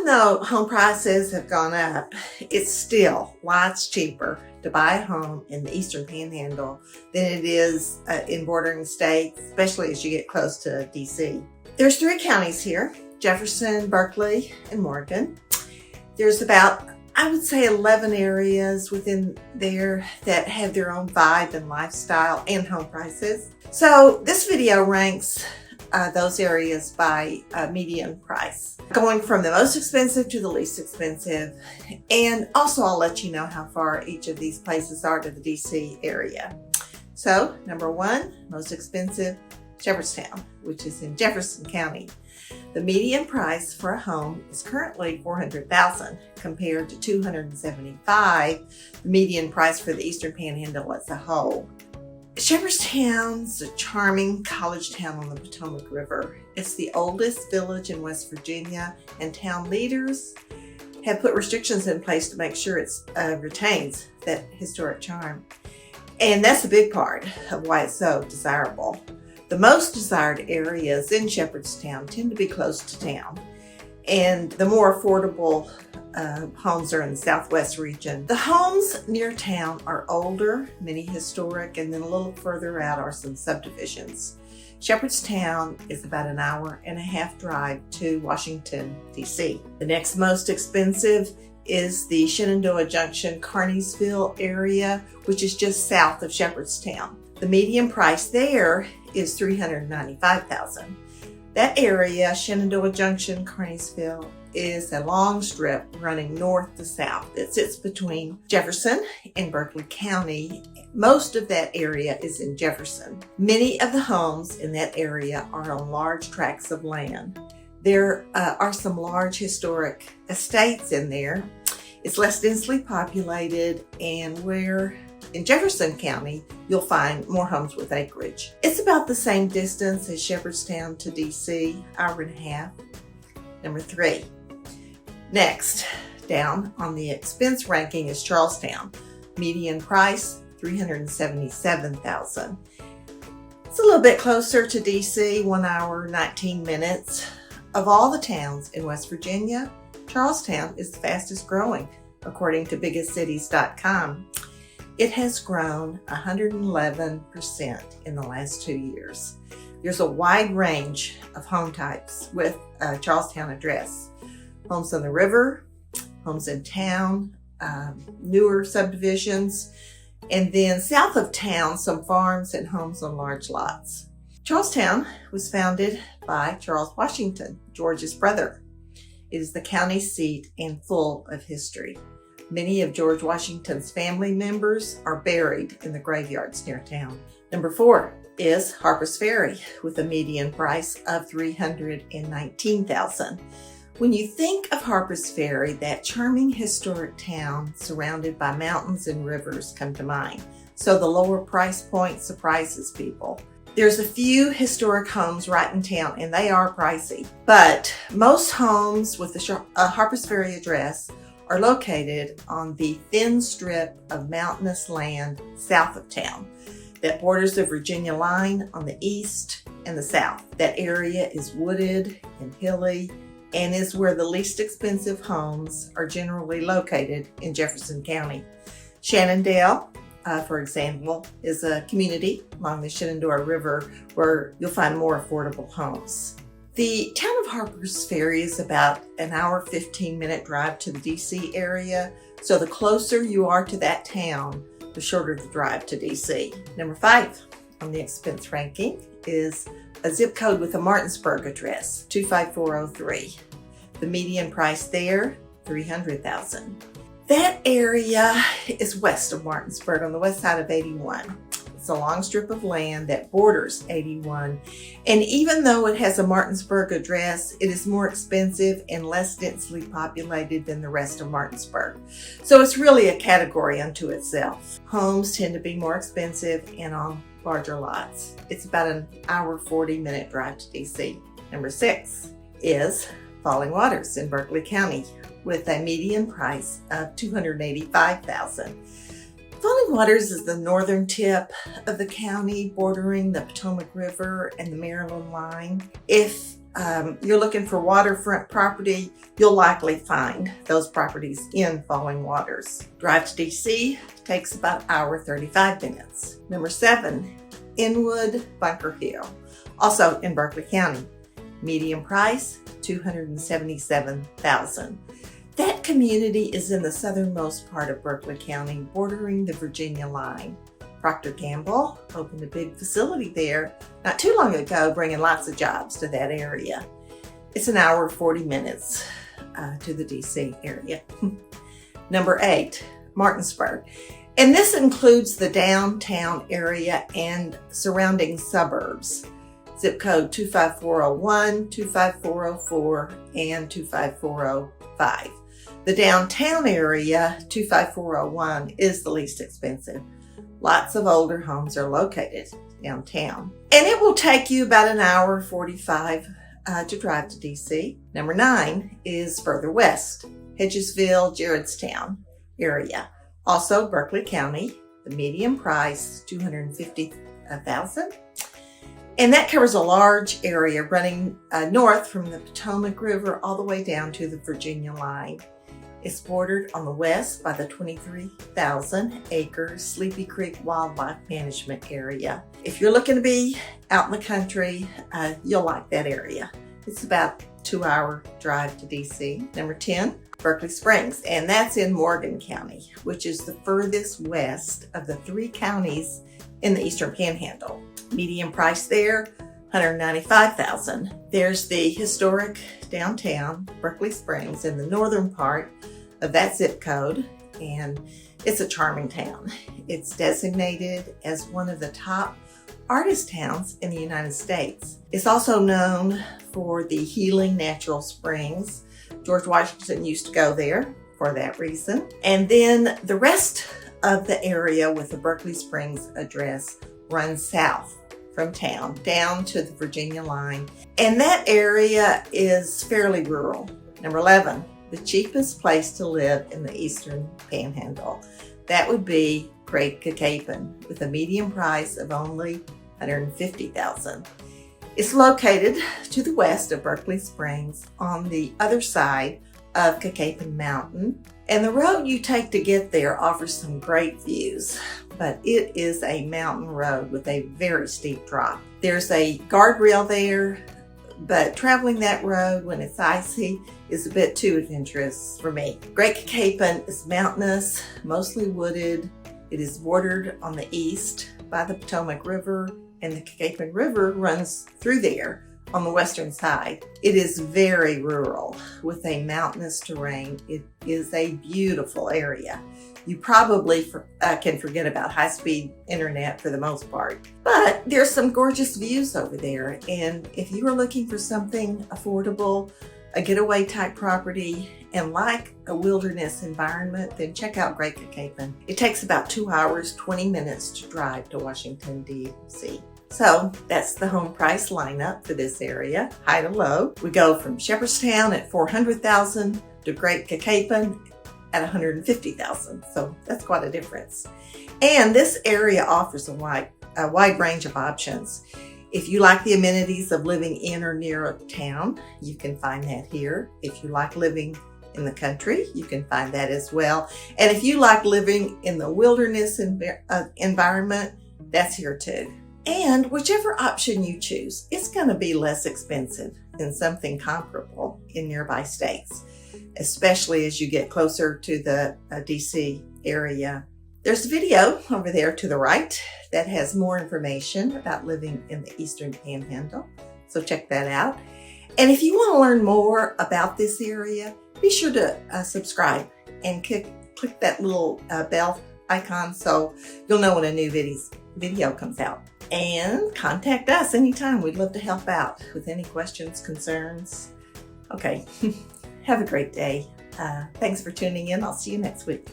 even though home prices have gone up, it's still lots cheaper to buy a home in the Eastern Panhandle than it is in bordering states, especially as you get close to DC. There's 3 counties here: Jefferson, Berkeley, and Morgan. There's about, I would say, 11 areas within there that have their own vibe and lifestyle and home prices. So this video ranks those areas by median price, going from the most expensive to the least expensive. And also I'll let you know how far each of these places are to the DC area. So number 1, most expensive, Shepherdstown, which is in Jefferson County. The median price for a home is currently $400,000 compared to $275,000, the median price for the Eastern Panhandle as a whole. Shepherdstown's a charming college town on the Potomac River. It's the oldest village in West Virginia, and town leaders have put restrictions in place to make sure it retains that historic charm. And that's a big part of why it's so desirable. The most desired areas in Shepherdstown tend to be close to town, and the more affordable homes are in the southwest region. The homes near town are older, many historic, and then a little further out are some subdivisions. Shepherdstown is about an hour-and-a-half drive to Washington, D.C. The next most expensive is the Shenandoah, Junction, Kearneysville area, which is just south of Shepherdstown. The median price there is $395,000. That area, Shenandoah, Junction, Kearneysville, is a long strip running north to south. It sits between Jefferson and Berkeley County. Most of that area is in Jefferson. Many of the homes in that area are on large tracts of land. There are some large historic estates in there. It's less densely populated, and where in Jefferson County, you'll find more homes with acreage. It's about the same distance as Shepherdstown to DC, hour-and-a-half. Number 3. Next, down on the expense ranking is Charlestown. Median price, $377,000. It's a little bit closer to DC, 1 hour, 19 minutes. Of all the towns in West Virginia, Charlestown is the fastest growing, according to biggestcities.com. It has grown 111% in the last 2 years. There's a wide range of home types with a Charlestown address. Homes on the river, homes in town, newer subdivisions, and then south of town, some farms and homes on large lots. Charlestown was founded by Charles Washington, George's brother. It is the county seat and full of history. Many of George Washington's family members are buried in the graveyards near town. Number 4 is Harpers Ferry, with a median price of $319,000. When you think of Harpers Ferry, that charming historic town surrounded by mountains and rivers come to mind. So the lower price point surprises people. There's a few historic homes right in town, and they are pricey. But most homes with the Harpers Ferry address are located on the thin strip of mountainous land south of town that borders the Virginia line on the east and the south. That area is wooded and hilly and is where the least expensive homes are generally located in Jefferson County. Shenandoah, for example, is a community along the Shenandoah River where you'll find more affordable homes. The town of Harpers Ferry is about an hour, 15-minute drive to the DC area. So the closer you are to that town, the shorter the drive to DC. Number 5 on the expense ranking is a zip code with a Martinsburg address, 25403. The median price there, $300,000. That area is west of Martinsburg on the west side of 81. It's a long strip of land that borders 81. And even though it has a Martinsburg address, it is more expensive and less densely populated than the rest of Martinsburg. So it's really a category unto itself. Homes tend to be more expensive and on larger lots. It's about an hour, 40-minute drive to DC. Number 6 is Falling Waters in Berkeley County with a median price of $285,000. Falling Waters is the northern tip of the county bordering the Potomac River and the Maryland line. If you're looking for waterfront property, you'll likely find those properties in Falling Waters. Drive to DC takes about an hour 35 minutes. Number 7, Inwood, Bunker Hill, also in Berkeley County. Median price, $277,000. That community is in the southernmost part of Berkeley County, bordering the Virginia line. Procter & Gamble opened a big facility there not too long ago, bringing lots of jobs to that area. It's an hour 40 minutes to the DC area. Number 8, Martinsburg. And this includes the downtown area and surrounding suburbs. Zip code 25401, 25404, and 25405. The downtown area, 25401, is the least expensive. Lots of older homes are located downtown. And it will take you about an hour 45 to drive to DC. Number 9 is further west, Hedgesville Gerrardstown area. Also Berkeley County. The median price, $250,000. And that covers a large area running north from the Potomac River all the way down to the Virginia line. It's bordered on the west by the 23,000-acre Sleepy Creek Wildlife Management Area. If you're looking to be out in the country, you'll like that area. It's about a 2-hour drive to DC. Number 10, Berkeley Springs, and that's in Morgan County, which is the furthest west of the 3 counties in the Eastern Panhandle. Median price there, $195,000. There's the historic downtown Berkeley Springs in the northern part of that zip code, and it's a charming town. It's designated as one of the top artist towns in the United States. It's also known for the healing natural springs. George Washington used to go there for that reason. And then the rest of the area with the Berkeley Springs address runs south from town down to the Virginia line. And that area is fairly rural. Number 11, the cheapest place to live in the Eastern Panhandle. That would be Great Cacapen with a median price of only $150,000. It's located to the west of Berkeley Springs on the other side of Cacapen Mountain. And the road you take to get there offers some great views, but it is a mountain road with a very steep drop. There's a guardrail there, but traveling that road when it's icy is a bit too adventurous for me. Great Cacapen is mountainous, mostly wooded. It is bordered on the east by the Potomac River, and the Cacapen River runs through there on the western side. It is very rural with a mountainous terrain. It is a beautiful area. You probably can forget about high-speed internet for the most part, but there's some gorgeous views over there. And if you are looking for something affordable, a getaway type property, and like a wilderness environment, then check out Great Cacapen. It takes about 2 hours, 20 minutes to drive to Washington, D.C. So that's the home price lineup for this area, high to low. We go from Shepherdstown at $400,000 to Great Cacapen at $150,000. So that's quite a difference. And this area offers a wide range of options. If you like the amenities of living in or near a town, you can find that here. If you like living in the country, you can find that as well. And if you like living in the wilderness environment, that's here too. And whichever option you choose, it's going to be less expensive than something comparable in nearby states, especially as you get closer to the DC area. There's a video over there to the right that has more information about living in the Eastern Panhandle, so check that out. And if you want to learn more about this area, be sure to subscribe and click that little bell icon so you'll know when a new video comes out. And contact us anytime. We'd love to help out with any questions, concerns. Okay, have a great day. Thanks for tuning in. I'll see you next week.